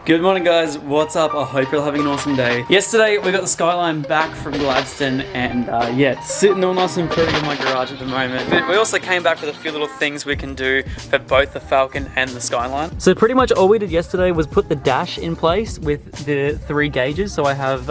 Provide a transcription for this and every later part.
Good morning guys, what's up? I hope you're having an awesome day. Yesterday we got the Skyline back from Gladstone and yeah, it's sitting all nice and pretty in my garage at the moment. But we also came back with a few little things we can do for both the Falcon and the Skyline. So pretty much all we did yesterday was put the dash in place with the 3 gauges. So I have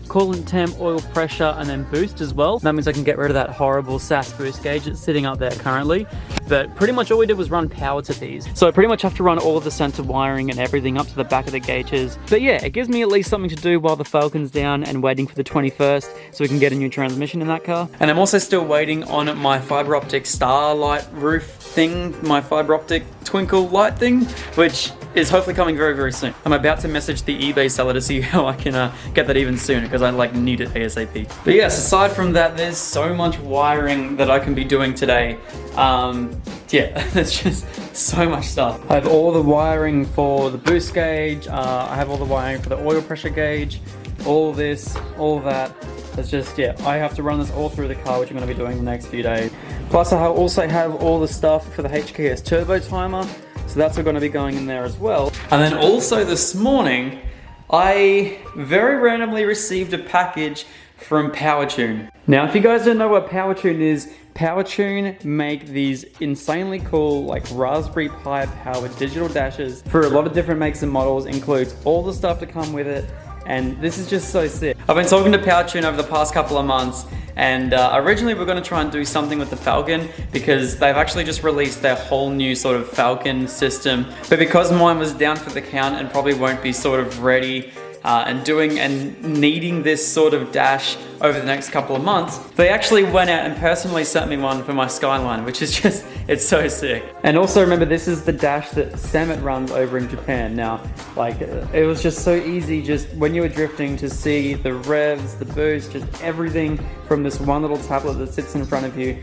coolant temp, oil pressure, and then boost as well. That means I can get rid of that horrible SAS boost gauge that's sitting up there currently. But pretty much all we did was run power to these. So I pretty much have to run all of the sensor wiring and everything up to the back of the gauges. But yeah, it gives me at least something to do while the Falcon's down and waiting for the 21st so we can get a new transmission in that car. And I'm also still waiting on my fiber optic starlight roof thing, my fiber optic twinkle light thing, which is hopefully coming very, very soon. I'm about to message the eBay seller to see how I can get that even sooner because I like need it ASAP. But yes, aside from that, there's so much wiring that I can be doing today. Yeah, there's just so much stuff. I have all the wiring for the boost gauge. I have all the wiring for the oil pressure gauge, all this, all that. It's just, yeah, I have to run this all through the car, which I'm going to be doing the next few days. Plus, I also have all the stuff for the HKS turbo timer. So that's going to be going in there as well. And then also this morning, I very randomly received a package from Powertune. Now, if you guys don't know what Powertune is, Powertune make these insanely cool, like Raspberry Pi powered digital dashes for a lot of different makes and models, includes all the stuff to come with it. And this is just so sick. I've been talking to Powertune over the past couple of months, and originally we're going to try and do something with the Falcon because they've actually just released their whole new sort of Falcon system. But because mine was down for the count and probably won't be sort of ready and needing this sort of dash over the next couple of months, they actually went out and personally sent me one for my Skyline, which is just, it's so sick. And also remember, this is the dash that Samet runs over in Japan. Now, like, it was just so easy just when you were drifting to see the revs, the boost, just everything from this one little tablet that sits in front of you.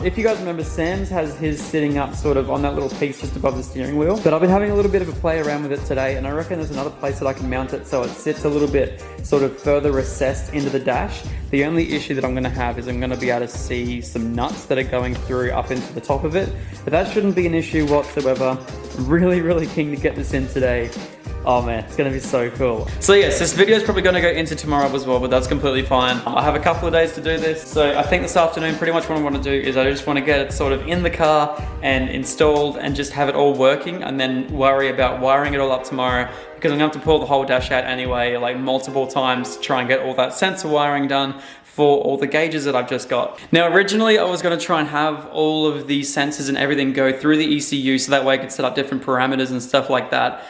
If you guys remember, Sam's has his sitting up sort of on that little piece just above the steering wheel. But I've been having a little bit of a play around with it today, and I reckon there's another place that I can mount it so it sits a little bit sort of further recessed into the dash. The only issue that I'm going to have is I'm going to be able to see some nuts that are going through up into the top of it. But that shouldn't be an issue whatsoever. I'm really, really keen to get this in today. Oh man, it's gonna be so cool. So yes, this video is probably gonna go into tomorrow as well, but that's completely fine. I have a couple of days to do this. So I think this afternoon, pretty much what I wanna do is I just wanna get it sort of in the car and installed and just have it all working and then worry about wiring it all up tomorrow because I'm gonna have to pull the whole dash out anyway, like multiple times to try and get all that sensor wiring done for all the gauges that I've just got. Now, originally I was gonna try and have all of the sensors and everything go through the ECU so that way I could set up different parameters and stuff like that.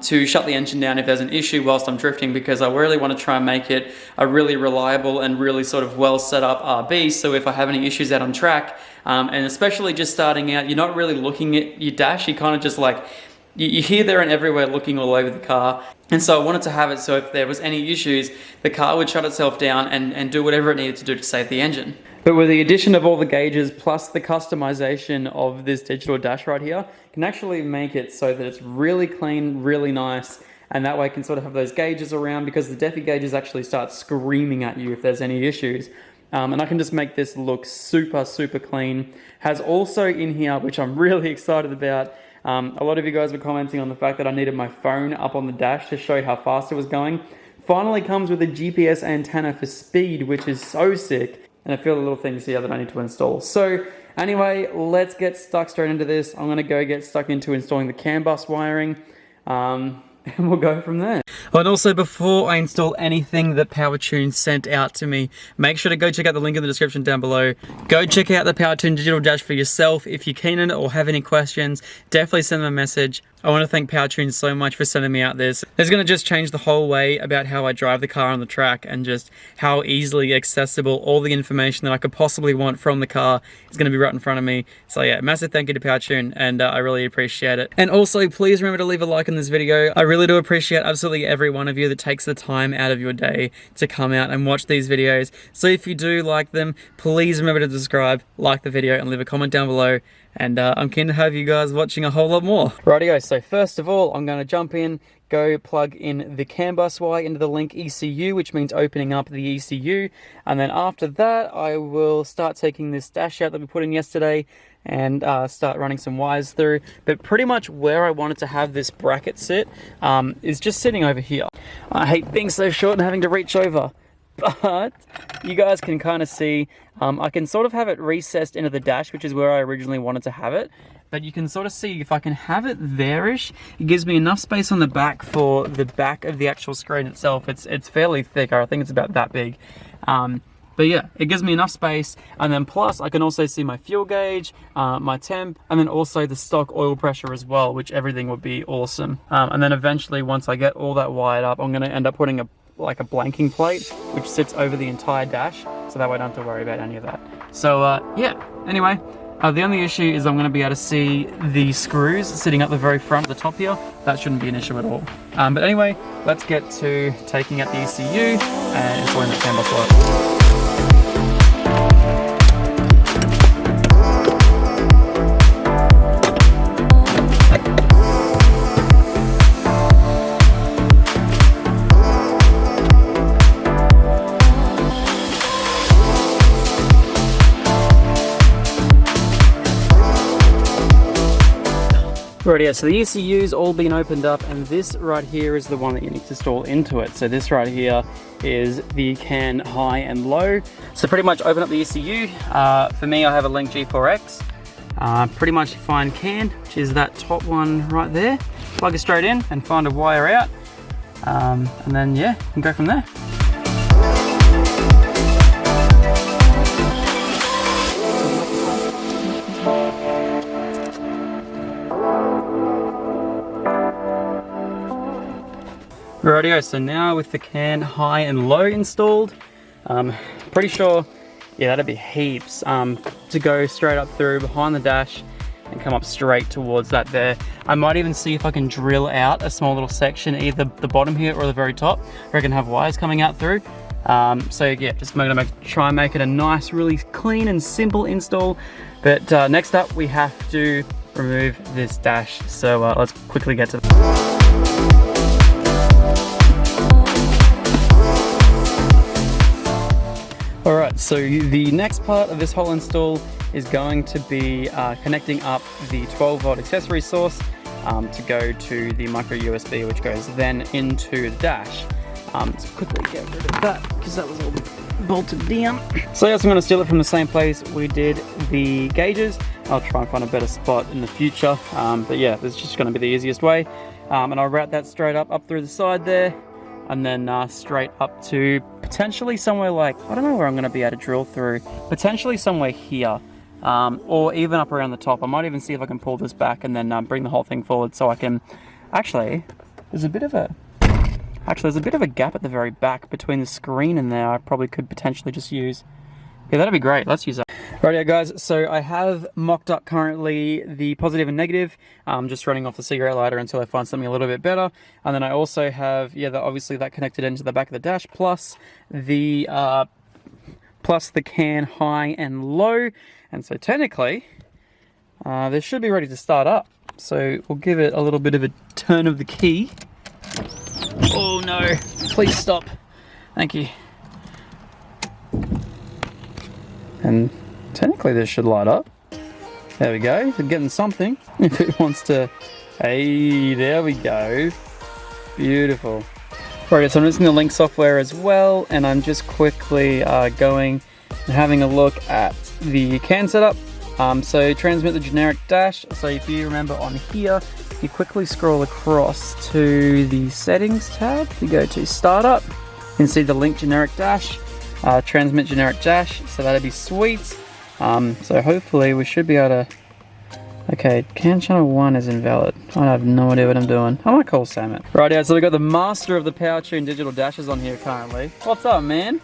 To shut the engine down if there's an issue whilst I'm drifting, because I really want to try and make it a really reliable and really sort of well set up RB, so if I have any issues out on track, and especially just starting out, you're not really looking at your dash, you kind of just like, you're here, there and everywhere looking all over the car. And so I wanted to have it so if there was any issues, the car would shut itself down and do whatever it needed to do to save the engine. But with the addition of all the gauges plus the customization of this digital dash right here, can actually make it so that it's really clean, really nice, and that way I can sort of have those gauges around because the Defi gauges actually start screaming at you if there's any issues. And I can just make this look super, super clean. Has also in here, which I'm really excited about, a lot of you guys were commenting on the fact that I needed my phone up on the dash to show how fast it was going. Finally comes with a GPS antenna for speed, which is so sick. And I feel the little things here that I need to install. So anyway, let's get stuck straight into this. I'm gonna go get stuck into installing the CAN bus wiring. And we'll go from there. And also, before I install anything that Powertune sent out to me, make sure to go check out the link in the description down below. Go check out the Powertune Digital Dash for yourself. If you're keen on it or have any questions, definitely send them a message. I want to thank Powertune so much for sending me out this. It's going to just change the whole way about how I drive the car on the track and just how easily accessible all the information that I could possibly want from the car is going to be right in front of me. So yeah, massive thank you to Powertune, and I really appreciate it. And also, please remember to leave a like on this video. I really do appreciate absolutely every one of you that takes the time out of your day to come out and watch these videos. So if you do like them, please remember to subscribe, like the video, and leave a comment down below. And I'm keen to have you guys watching a whole lot more. Rightio, so first of all, I'm going to jump in, go plug in the CAN bus wire into the link ECU, which means opening up the ECU. And then after that, I will start taking this dash out that we put in yesterday and start running some wires through. But pretty much where I wanted to have this bracket sit is just sitting over here. I hate being so short and having to reach over, but you guys can kind of see I can sort of have it recessed into the dash, which is where I originally wanted to have it. But you can sort of see if I can have it there-ish, it gives me enough space on the back for the back of the actual screen itself. It's fairly thick, I think it's about that big. But yeah, it gives me enough space, and then plus I can also see my fuel gauge, my temp, and then also the stock oil pressure as well, which everything would be awesome. And then eventually, once I get all that wired up, I'm gonna end up putting like a blanking plate, which sits over the entire dash, so that way I don't have to worry about any of that. So yeah, anyway, the only issue is I'm going to be able to see the screws sitting at the very front of the top here. That shouldn't be an issue at all. But anyway, let's get to taking out the ECU and installing the CAN bus wire. Right, yeah, so the ECU's all been opened up, and this right here is the one that you need to install into it. So this right here is the CAN high and low. So pretty much open up the ECU. For me, I have a Link G4X. Pretty much find CAN, which is that top one right there. Plug it straight in and find a wire out. And then yeah, you can go from there. Rightio, so now with the CAN high and low installed, pretty sure, yeah, that'd be heaps to go straight up through behind the dash and come up straight towards that there. I might even see if I can drill out a small little section, either the bottom here or the very top, where I can have wires coming out through. So yeah, just gonna try and make it a nice, really clean and simple install. But next up, we have to remove this dash. So let's quickly get to that. Alright, so the next part of this whole install is going to be connecting up the 12-volt accessory source to go to the micro USB, which goes then into the dash. So quickly get rid of that because that was all bolted down. So yes, I'm going to steal it from the same place we did the gauges. I'll try and find a better spot in the future, but yeah, this is just going to be the easiest way. And I'll route that straight up through the side there, and then straight up to potentially somewhere like, I don't know where I'm going to be able to drill through, potentially somewhere here, or even up around the top. I might even see if I can pull this back and then bring the whole thing forward so I can, actually, there's a bit of a gap at the very back between the screen and there I probably could potentially just use. Yeah, that'd be great, let's use that. Rightio guys, so I have mocked up currently the positive and negative, just running off the cigarette lighter until I find something a little bit better. And then I also have, yeah, obviously that connected into the back of the dash, plus the CAN high and low. And so technically, this should be ready to start up. So we'll give it a little bit of a turn of the key. Oh no, please stop. Thank you. And technically this should light up. There we go, we're getting something. If it wants to, hey, there we go. Beautiful. Right, so I'm using the Link software as well, and I'm just quickly going and having a look at the CAN setup. So transmit the generic dash. So if you remember on here, you quickly scroll across to the settings tab. You go to startup, you can see the Link generic dash. Transmit generic dash, so that'd be sweet. So hopefully we should be able to. Okay, CAN channel 1 is invalid. I have no idea what I'm doing. I might call Sam it. Right, yeah, so we got the master of the Powertune Digital dashes on here currently. What's up, man?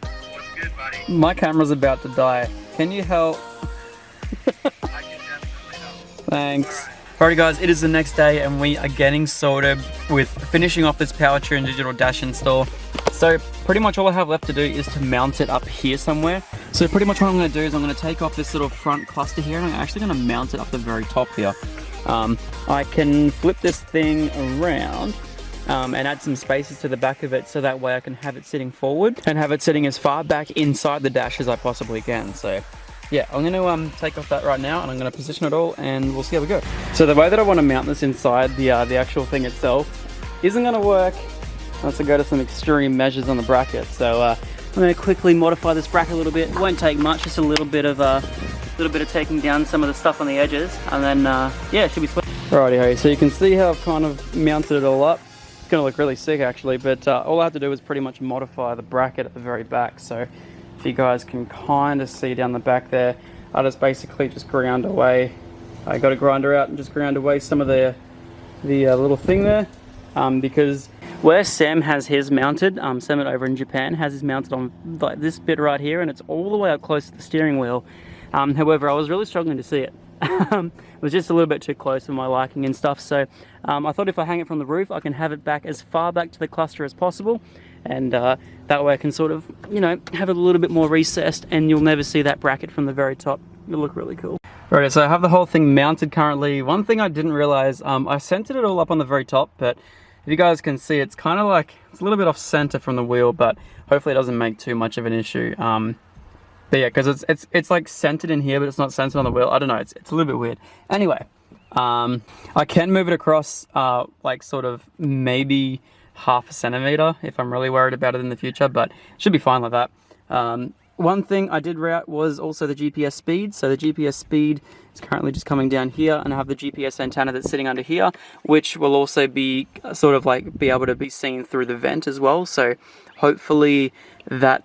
What's good, buddy? My camera's about to die. Can you help? I can definitely help. Thanks. Alrighty guys, it is the next day and we are getting sorted with finishing off this Powertune Digital dash install. So pretty much all I have left to do is to mount it up here somewhere. So pretty much what I'm going to do is I'm going to take off this little front cluster here and I'm actually going to mount it up the very top here. I can flip this thing around and add some spaces to the back of it so that way I can have it sitting forward and have it sitting as far back inside the dash as I possibly can. So yeah, I'm going to take off that right now, and I'm going to position it all, and we'll see how we go. So the way that I want to mount this inside the actual thing itself isn't going to work unless I go to some extreme measures on the bracket. So I'm going to quickly modify this bracket a little bit. It won't take much, just a little bit of taking down some of the stuff on the edges, and then yeah, it should be sweet. Alrighty, so you can see how I've kind of mounted it all up. It's going to look really sick actually, but all I have to do is pretty much modify the bracket at the very back. So if you guys can kind of see down the back there, I just basically just ground away. I got a grinder out and just ground away some of the little thing there, because where Sam has his mounted, Sam over in Japan has his mounted on like this bit right here, and it's all the way up close to the steering wheel. However, I was really struggling to see it. It was just a little bit too close for my liking and stuff, so I thought if I hang it from the roof, I can have it back as far back to the cluster as possible, and that way I can sort of, you know, have it a little bit more recessed, and you'll never see that bracket from the very top. It'll look really cool. Alright, so I have the whole thing mounted currently. One thing I didn't realize, I centered it all up on the very top, but if you guys can see, it's kind of like, it's a little bit off center from the wheel, but hopefully it doesn't make too much of an issue. But yeah, because it's like centered in here, but it's not centered on the wheel. I don't know, it's a little bit weird. Anyway, I can move it across like sort of maybe half a centimeter if I'm really worried about it in the future, but it should be fine like that. One thing I did route was also the GPS speed. So the GPS speed is currently just coming down here, and I have the GPS antenna that's sitting under here, which will also be sort of like be able to be seen through the vent as well. So hopefully that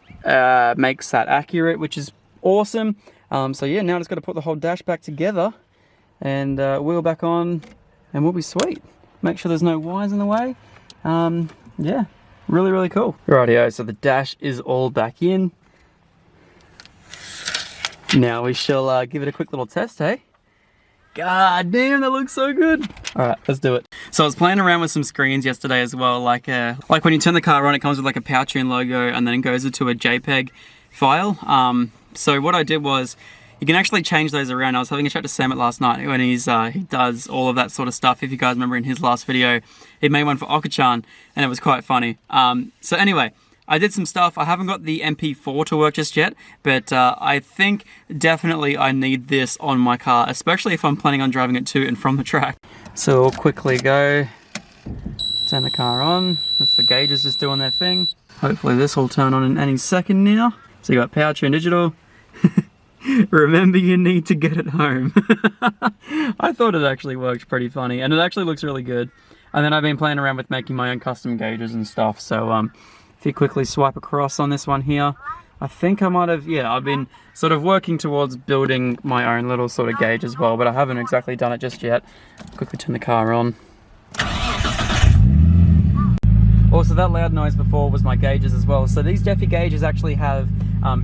makes that accurate, which is awesome. So yeah, now I just got to put the whole dash back together and wheel back on, and we'll be sweet. Make sure there's no wires in the way. Yeah, really cool. Rightio, so the dash is all back in. Now we shall give it a quick little test, hey? God damn, that looks so good. All right, let's do it. So I was playing around with some screens yesterday as well, like when you turn the car on, it comes with like a Powertune logo, and then it goes into a JPEG file. So what I did was, you can actually change those around. I was having a chat to Sam last night when he does all of that sort of stuff. If you guys remember in his last video, he made one for Okachan, and it was quite funny. So anyway, I did some stuff. I haven't got the MP4 to work just yet, but I think definitely I need this on my car, especially if I'm planning on driving it to and from the track. So we'll quickly go, turn the car on. That's the gauges just doing their thing. Hopefully this will turn on in any second now. So you got Powertune Digital. Remember, you need to get it home. I thought it actually worked pretty funny, and it actually looks really good. And then I've been playing around with making my own custom gauges and stuff, so if you quickly swipe across on this one here, I think I might have, yeah, I've been sort of working towards building my own little sort of gauge as well, but I haven't exactly done it just yet. Quickly turn the car on. Also, that loud noise before was my gauges as well. So these Defi gauges actually have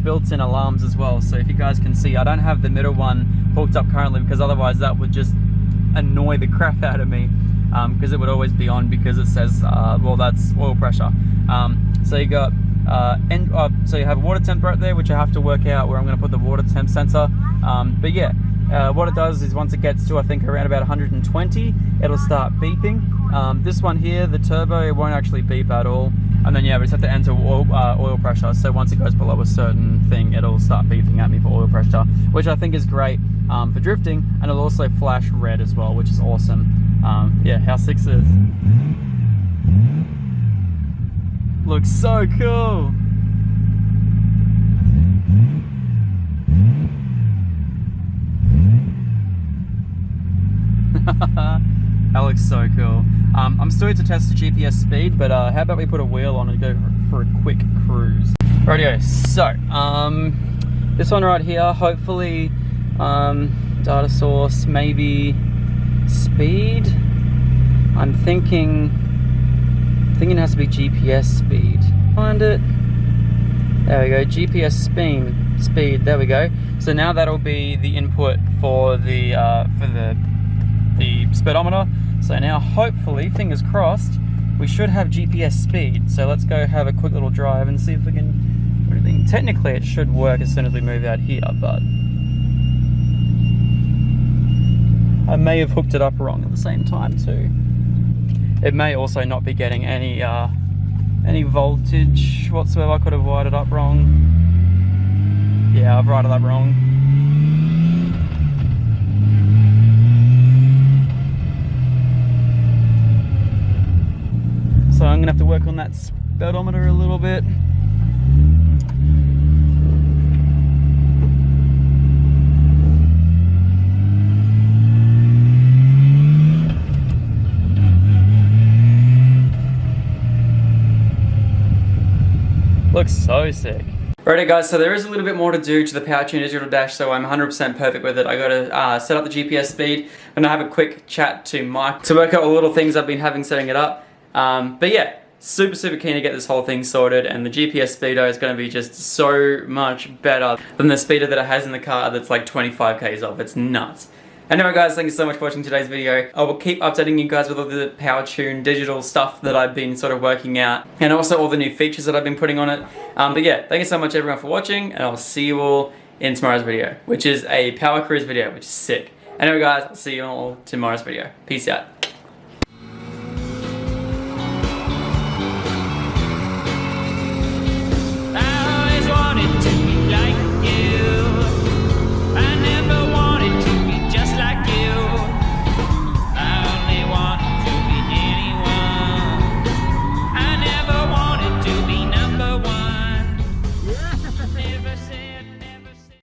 built-in alarms as well. So if you guys can see, I don't have the middle one hooked up currently, because otherwise that would just annoy the crap out of me, because it would always be on, because it says, well, that's oil pressure. So you got, so you have a water temp right there, which I have to work out where I'm going to put the water temp sensor. But yeah, what it does is once it gets to, I think, around about 120, it'll start beeping. This one here, the turbo, it won't actually beep at all. And then yeah, we just have to enter oil pressure. So once it goes below a certain thing, it'll start beeping at me for oil pressure, which I think is great for drifting. And it'll also flash red as well, which is awesome. Yeah, how sick is this? Looks so cool. That looks so cool. I'm still here to test the GPS speed, but how about we put a wheel on and go for a quick cruise. Rightio, so this one right here, hopefully data source, maybe speed. I'm thinking it has to be GPS speed. Find it. There we go, GPS speed. There we go. So now that'll be the input for the speedometer. So now hopefully, fingers crossed, we should have GPS speed. So let's go have a quick little drive and see if we can do anything. Technically it should work as soon as we move out here, but I may have hooked it up wrong at the same time too. It may also not be getting any voltage whatsoever. I could have wired it up wrong. Yeah, I've wired it up wrong. gonna have to work on that speedometer a little bit. Looks so sick. Alrighty guys, so there is a little bit more to do to the Powertune Digital dash, so I'm 100% perfect with it. I gotta set up the GPS speed, and I have a quick chat to Mike to work out all the little things I've been having setting it up. But yeah, super keen to get this whole thing sorted, and the GPS speedo is gonna be just so much better than the speedo that it has in the car that's like 25 k's off. It's nuts. Anyway guys, thank you so much for watching today's video. I will keep updating you guys with all the Powertune Digital stuff that I've been sort of working out, and also all the new features that I've been putting on it. But yeah, thank you so much everyone for watching, and I'll see you all in tomorrow's video, which is a power cruise video, which is sick. Anyway guys, I'll see you all tomorrow's video. Peace out.